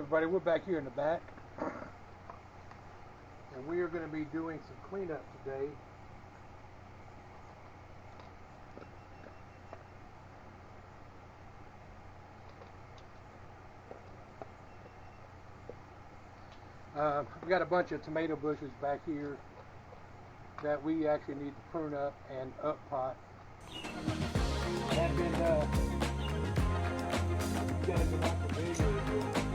everybody, we're back here in the back, and we are going to be doing some cleanup today. We've got a bunch of tomato bushes back here that we actually need to prune up and up pot. I have been, you guys are not familiar with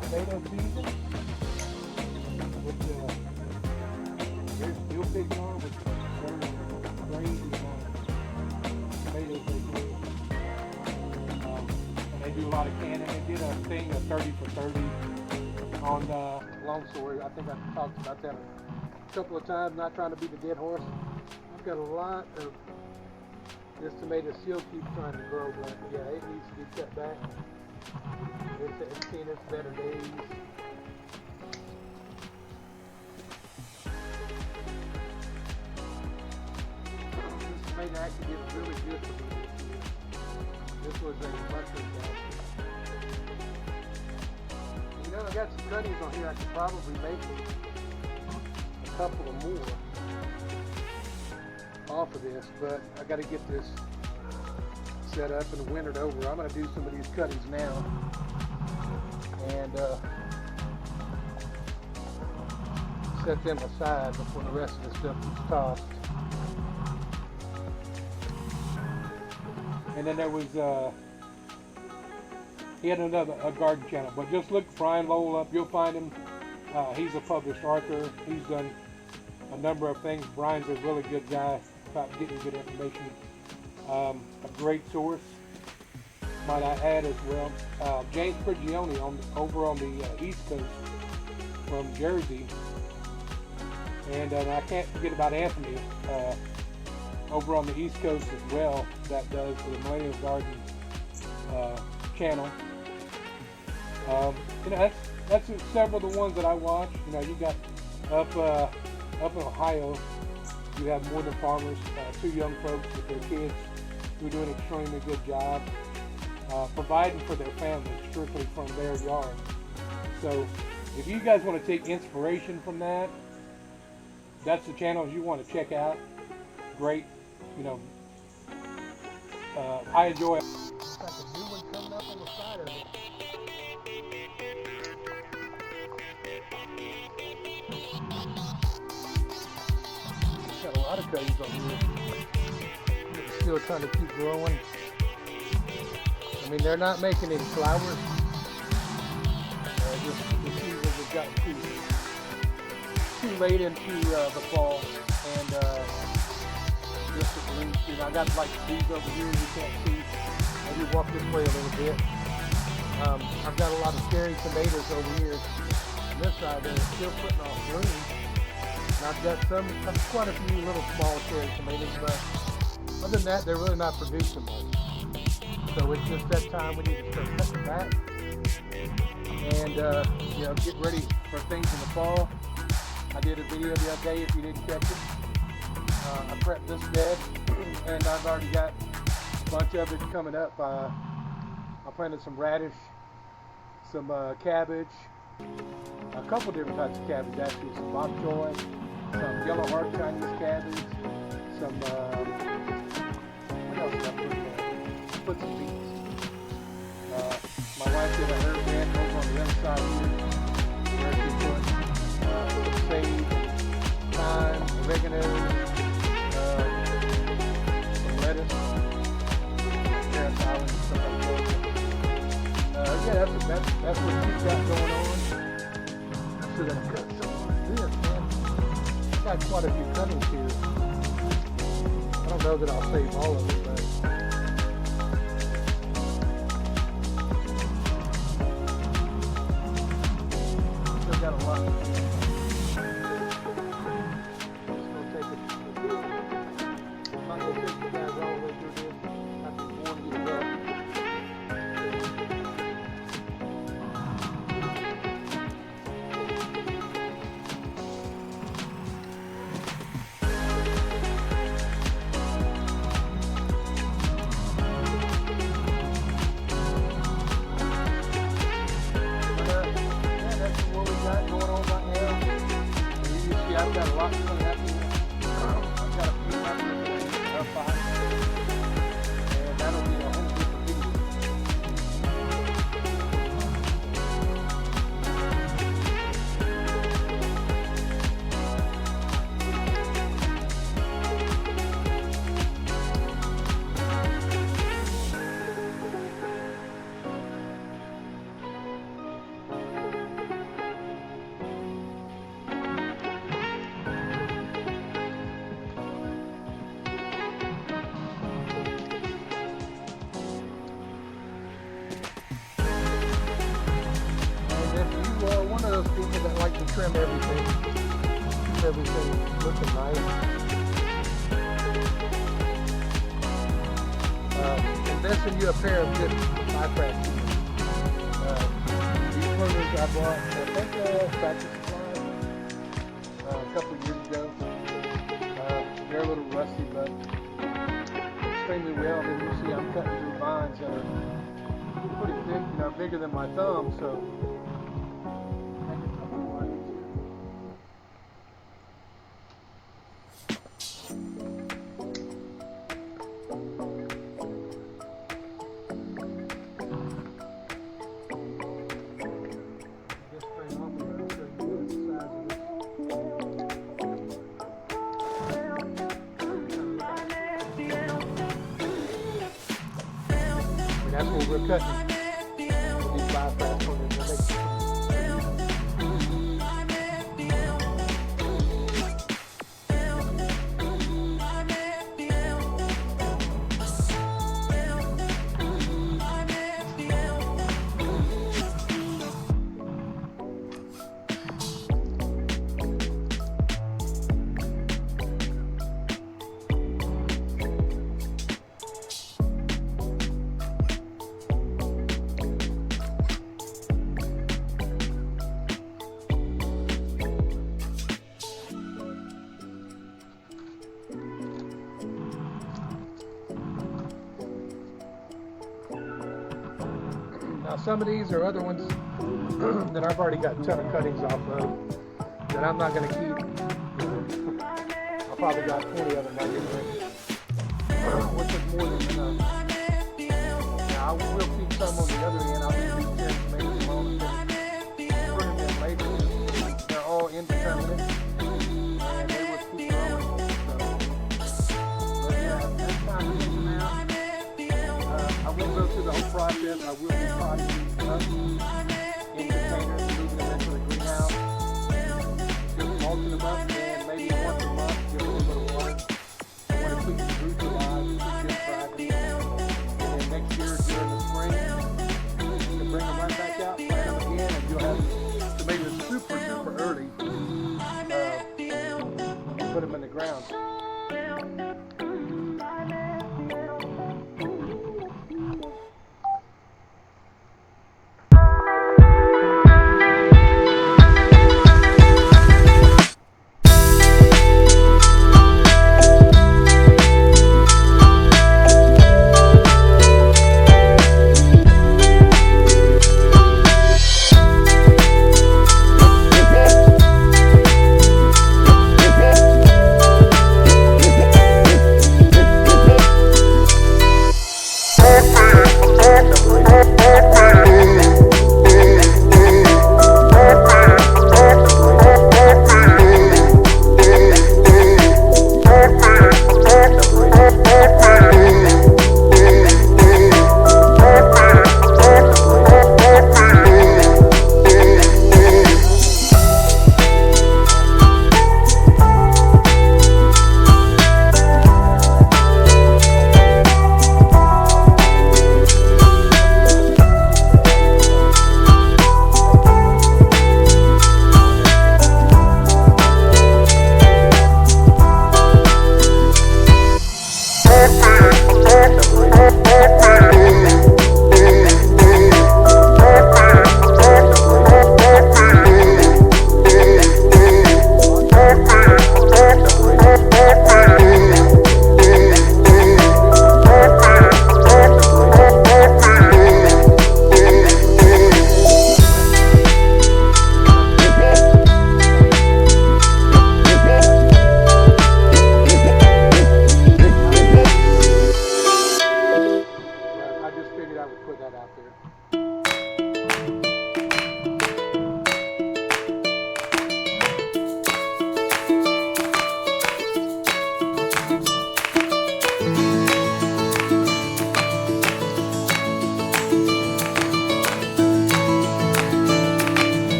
tomato season, which they're still picking on with crazy amount of tomatoes they do. And they do a lot of canning. They did a thing, a 30 for 30 on long story. I think I've talked about that a couple of times, not trying to beat the dead horse. I've got a lot of this tomato still keeps trying to grow, but yeah, it needs to be cut back. It's seen its better days. This tomato actually did really good for me this year. This was a mushroom basket. You know, I got some cuttings on here. I could probably make a couple of more off of this, but I got to get this set up and wintered over. I'm going to do some of these cuttings now and set them aside before the rest of the stuff is tossed. And then there was he had a garden channel, but just look Brian Lowell up, you'll find him. He's a published author. He's done a number of things. Brian's a really good guy about getting good information. A great source, might I add as well. James Prigioni over on the East Coast from Jersey, and I can't forget about Anthony over on the East Coast as well, that does the Millennium Garden channel. You know, that's several of the ones that I watch. You know, you got up in Ohio, you have more than farmers, two young folks with their kids who do an extremely good job providing for their families strictly from their yard. So if you guys want to take inspiration from that, that's the channels you want to check out. Great, you know, I enjoy it. It's like a new one coming up on the side of it. Got a lot of cuttings on here. Still trying to keep growing. I mean, they're not making any flowers. Just the season has gotten too late into the fall, and just the leaves. You know, I got like these over here you can't see. Maybe walk this way a little bit. I've got a lot of cherry tomatoes over here on this side that are still putting off bloom. And I've got quite a few little small cherry tomatoes, but other than that, they're really not producing much. So it's just that time we need to start cutting back and you know, get ready for things in the fall. I did a video the other day, if you didn't catch it. I prepped this bed, and I've already got a bunch of it coming up. I planted some radish, some cabbage, a couple different types of cabbage actually, some bok choy, some yellow heart Chinese cabbage, some what else did I put in there? Put some beets. My wife did a herb bed over on the other side here, where she put some sage, thyme, oregano, some lettuce, carrot salad, stuff like that. Yeah, that's what she's got going on. So then I've got some of this, man. I've got quite a few cuttings here. I don't know that I'll save all of it, but still got a lot. Just gonna take it. I'm not gonna take you guys all the way through this. I can warn you to go. those people that like to trim everything. Keep everything looking nice. Investing you a pair of good bypass tools. These pruners I bought, I think Tractor Supply a couple of years ago. They're a little rusty, but extremely well. And then you see I'm cutting through vines that are pretty thick, bigger than my thumb, so that's what we're cutting with these bypass pruners. Now some of these are other ones that I've already got a ton of cuttings off of that I'm not going to keep. I probably got 20 of them right here, which is more than enough. Now I will keep some on the other end. I'll leave these 10 tomatoes alone and put them in later. They're all indeterminate and they will keep growing. So, but yeah, that's time to take them out. I will go through the whole process. I will be potting these up in containers and moving them into the greenhouse. Just mulching them up and maybe once a month, give them a little bit of water. I want to keep the roots alive, keep them thriving. And then next year during the spring, you can bring them right back out, plant them again, and you'll have tomatoes super early and put them in the ground.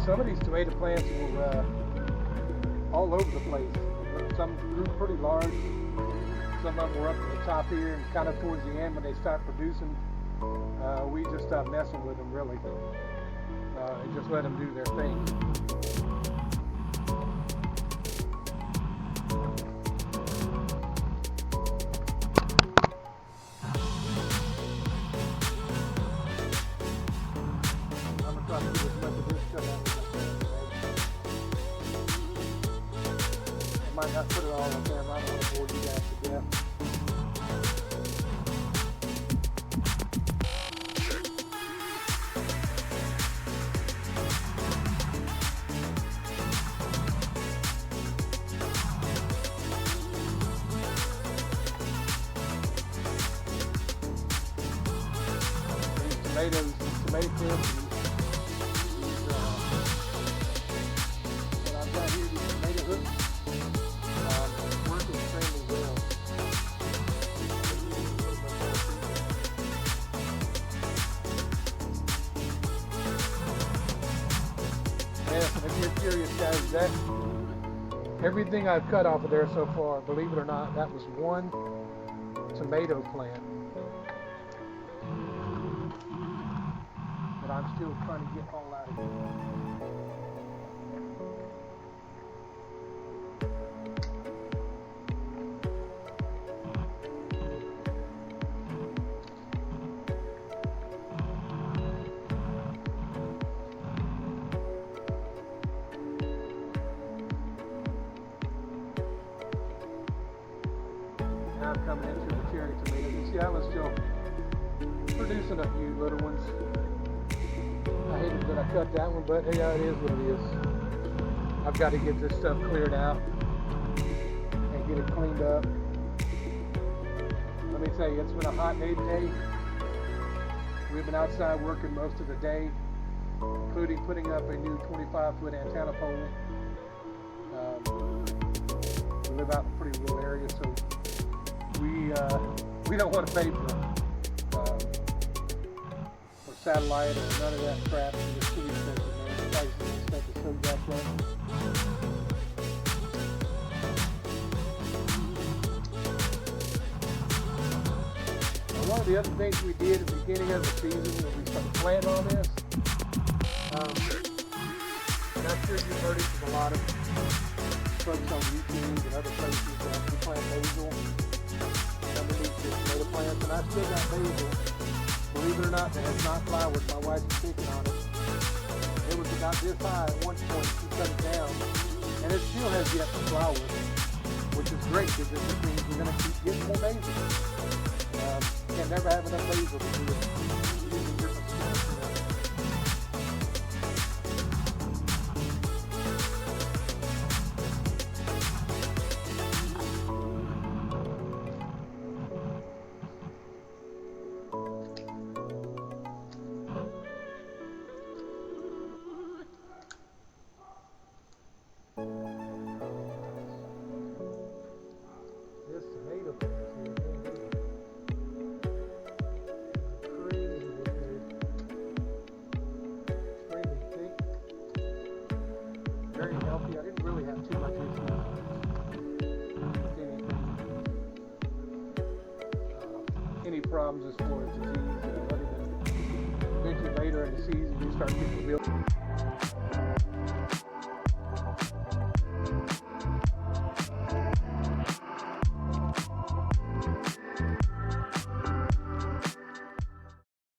some of these tomato plants were all over the place. Some grew pretty large. Some of them were up to the top here, and kind of towards the end when they start producing, we just stopped messing with them really, and just let them do their thing. I'm gonna try to get as much of this cut out as I can today. I might not put it all on camera. I don't want to bore you guys to death. Tomatoes, tomato clips, what I've got here, these tomato hooks, work extremely well. Yes, and if you're curious, guys, that everything I've cut off of there so far, believe it or not, that was one tomato plant. I'm still trying to get all out of here. Now I'm coming into the cherry tomatoes. You see, I was still producing a few little ones. I hated that I cut that one, but hey, it is what it is. I've got to get this stuff cleared out and get it cleaned up. Let me tell you, it's been a hot day today. We've been outside working most of the day, including putting up a new 25-foot antenna pole. We live out in a pretty rural area, so we don't want to pay for satellite or none of that crap. In the city expensive, man. The prices and stuff is so jacked up. One of the other things we did at the beginning of the season when we started planting on this, and I'm sure you've heard it from a lot of folks on YouTube and other places, we plant basil underneath the tomato plants, and I still got basil. Believe it or not, that has not flowered. My wife is picking on it. It was about this high at one point. She cut it down, and it still has yet to flower, which is great because this means we're going to keep getting more basil. Can never have enough basil to do it using different stuff. This tomato plant here, crazy good. Extremely thick. Very healthy. I didn't really have too much issue with any problems as far as disease. Other than eventually later in the season you start getting real